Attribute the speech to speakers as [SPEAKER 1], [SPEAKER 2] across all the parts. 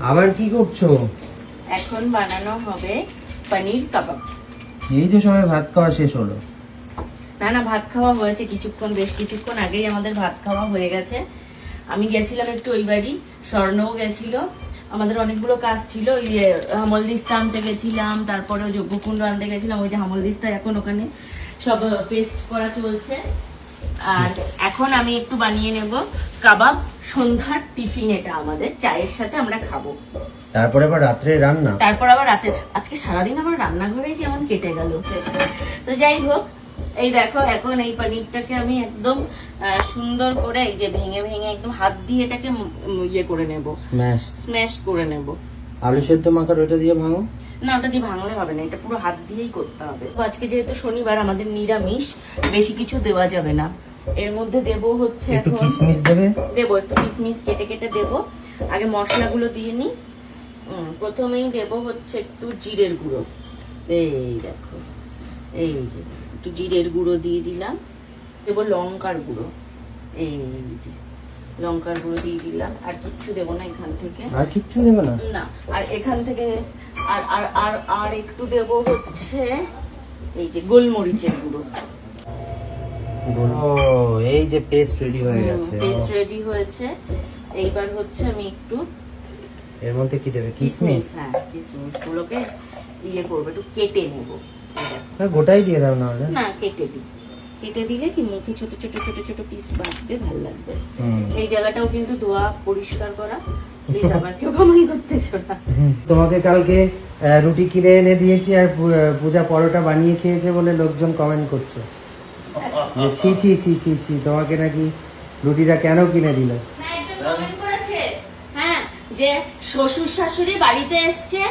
[SPEAKER 1] আবার কি করছো?
[SPEAKER 2] এখন বানানো হবে পনির কাবাব।
[SPEAKER 1] এই তো সবাই ভাত খাওয়া শেষ হলো।
[SPEAKER 2] না ভাত খাওয়া হয়েছে কিছুক্ষণ, বেশ কিছুক্ষণ আগেই আমাদের ভাত খাওয়া হয়ে গেছে। আমি গেছিলাম একটু ওই বাড়ি, স্বর্ণও গেছিল, আমাদের অনেকগুলো কাজ ছিল। ওই যে হামলদিস্তা আনতে গেছিলাম, তারপরে ওই যজ্ঞকুণ্ড আনতে গেছিলাম। ওই যে হামলদিস্তা এখন ওখানে সব পেস্ট করা চলছে। আর এখন আমি একটু বানিয়ে নেব কাবাব, সন্ধ্যার টিফিন। এটা আমাদের চায়ের সাথে আমরা খাবো।
[SPEAKER 1] তারপরে আবার রাত্রে রান্না।
[SPEAKER 2] তারপর আবার রাতে, আজকে সারাদিন আমার রান্নাঘরেই কেমন কেটে গেল। তো যাই হোক, এই দেখো এখন এই পনিরটাকে আমি একদম সুন্দর করে এই যে ভেঙে ভেঙে একদম হাত দিয়ে এটাকে ইয়ে করে নেব, স্ম্যাশ করে নেব।
[SPEAKER 1] আলু সেদ্ধ মাখার ওটা দিয়ে ভাঙো
[SPEAKER 2] না, ওটা দিয়ে ভাঙলে হবে না, এটা পুরো হাত দিয়েই করতে হবে। তো আজকে যেহেতু শনিবার, আমাদের নিরামিষ, বেশি কিছু দেওয়া যাবে না। এর মধ্যে দেবো হচ্ছে
[SPEAKER 1] একটু
[SPEAKER 2] এখন
[SPEAKER 1] কিশমিশ দেবে।
[SPEAKER 2] দেবো একটু কিশমিশ কেটে কেটে দেবো। আগে মশলাগুলো দিয়ে নিই। প্রথমেই দেবো হচ্ছে একটু জিরের গুঁড়ো। এই দেখো, এই যে একটু জিরের গুঁড়ো দিয়ে দিলাম। দেবো লঙ্কার গুঁড়ো, এই যে লঙ্কার গুঁড়ো দিয়ে দিলাম। আর কিচ্ছু দেবো না এখান থেকে।
[SPEAKER 1] আর কিচ্ছু দেবে না?
[SPEAKER 2] না, আর এখান থেকে আর আর আর আর একটু দেবো হচ্ছে এই যে গোলমরিচের গুঁড়ো।
[SPEAKER 1] ও, এই যে পেস্ট রেডি হয়ে গেছে।
[SPEAKER 2] পেস্ট রেডি হয়েছে। এইবার হচ্ছে আমি একটু
[SPEAKER 1] এর মধ্যে কি দেবে? কিশমিশ।
[SPEAKER 2] হ্যাঁ, কিশমিশ গুলোকে ইয়ে করবো, একটু কেটে নেবো।
[SPEAKER 1] হ্যাঁ, গোটাই দিয়ে দাও না হলে।
[SPEAKER 2] না, কেটে দিই। কেটে দিলে কি মুখে ছোট ছোট ছোট ছোট পিস বাঁচবে, ভালো লাগবে। এই জায়গাটাও কিন্তু ধোয়া পরিষ্কার করা। প্লিজ আবার কেউ কমেন্ট করতে এসো না।
[SPEAKER 1] তোমাকে কালকে রুটি কিনে এনে দিয়েছি আর পূজা পরোটা বানিয়ে খেয়েছে বলে লোকজন কমেন্ট করছে যে ছি ছি ছি ছি ছি, তোমাকে নাকি রুটিটা কেন কিনে দিল।
[SPEAKER 2] না, একজন কমেন্ট করেছে, হ্যাঁ, যে শ্বশুর শাশুড়ি বাড়িতে এসছে,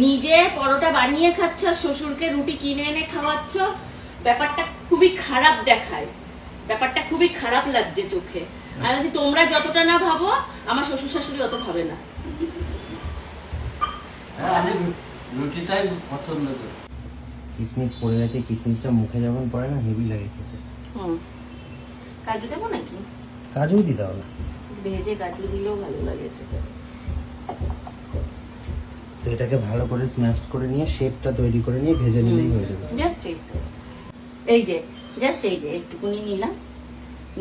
[SPEAKER 2] নিজে পরোটা বানিয়ে খাচ্ছ, শ্বশুরকে রুটি কিনে এনে খাওয়াচ্ছ, ব্যাপারটা খুবই খারাপ দেখায়, ব্যাপারটা খুবই খারাপ লাগছে চোখে। আর বলছি, তোমরা যতটা না ভাবো, আমার শ্বশুর শাশুড়ি অত ভাবে না।
[SPEAKER 3] রুটিটাই পছন্দ করি।
[SPEAKER 1] কিশমিশ পড়ে গেছে, কিশমিশটা মুখে যখন পড়ে না হেভি লাগে খেতে।
[SPEAKER 2] কাজু দেবো নাকি?
[SPEAKER 1] কাজুও দিতে হবে।
[SPEAKER 2] ভেজে কাজু দিলেও ভালো লাগে খেতে।
[SPEAKER 1] তো এটাকে ভালো করে স্ম্যাশ করে নিয়ে শেপটা তৈরি করে নিয়ে ভেজে নিলেই হয়ে যাবে।
[SPEAKER 2] জাস্ট এই যে জাস্ট এই যে একটুকুনি নিলাম,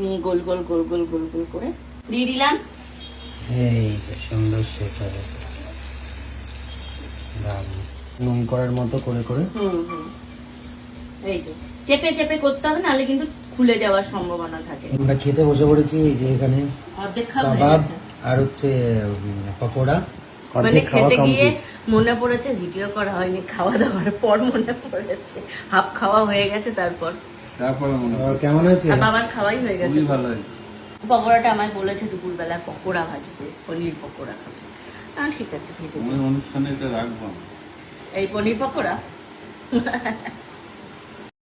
[SPEAKER 2] নিয়ে গোল গোল গোল গোল গোল গোল করে দিয়ে দিলাম।
[SPEAKER 1] এই যে সুন্দর শেপ হয়ে গেছে, নুন করার মতো করে করে।
[SPEAKER 2] এই যে চেপে চেপে করতে হবে, নাহলে কিন্তু খুলে যাওয়ার সম্ভাবনা থাকে।
[SPEAKER 1] আমরা খেতে বসে পড়েছি। এই যে এখানে
[SPEAKER 2] অর্ধেক খাওয়া হয়ে
[SPEAKER 1] কাবাব
[SPEAKER 2] গেছে।
[SPEAKER 1] আর হচ্ছে পকোড়া।
[SPEAKER 2] মানে
[SPEAKER 1] অর্ধেক খাওয়া
[SPEAKER 2] খেতে গিয়ে
[SPEAKER 1] কমপ্লিট।
[SPEAKER 2] মনে পড়েছে ভিডিও করা হয়নি, খাওয়া দাওয়ার পর মনে পড়েছে হাফ খাওয়া হয়ে গেছে।
[SPEAKER 3] তারপরে মনে হয়
[SPEAKER 1] কেমন হয়েছে?
[SPEAKER 2] আর বাবার খাওয়াই হয়ে গেছে।
[SPEAKER 3] খুবই ভালো হয়েছে।
[SPEAKER 2] পকোড়াটা আমায় বলেছে দুপুরবেলা পকোড়া ভাজবে, পনির পকোড়া খাবে। ঠিক আছে, ভেজে
[SPEAKER 3] আমি
[SPEAKER 2] দিই।
[SPEAKER 3] অনুষ্ঠানে এটা রাখবো।
[SPEAKER 2] এই পনির পকোড়া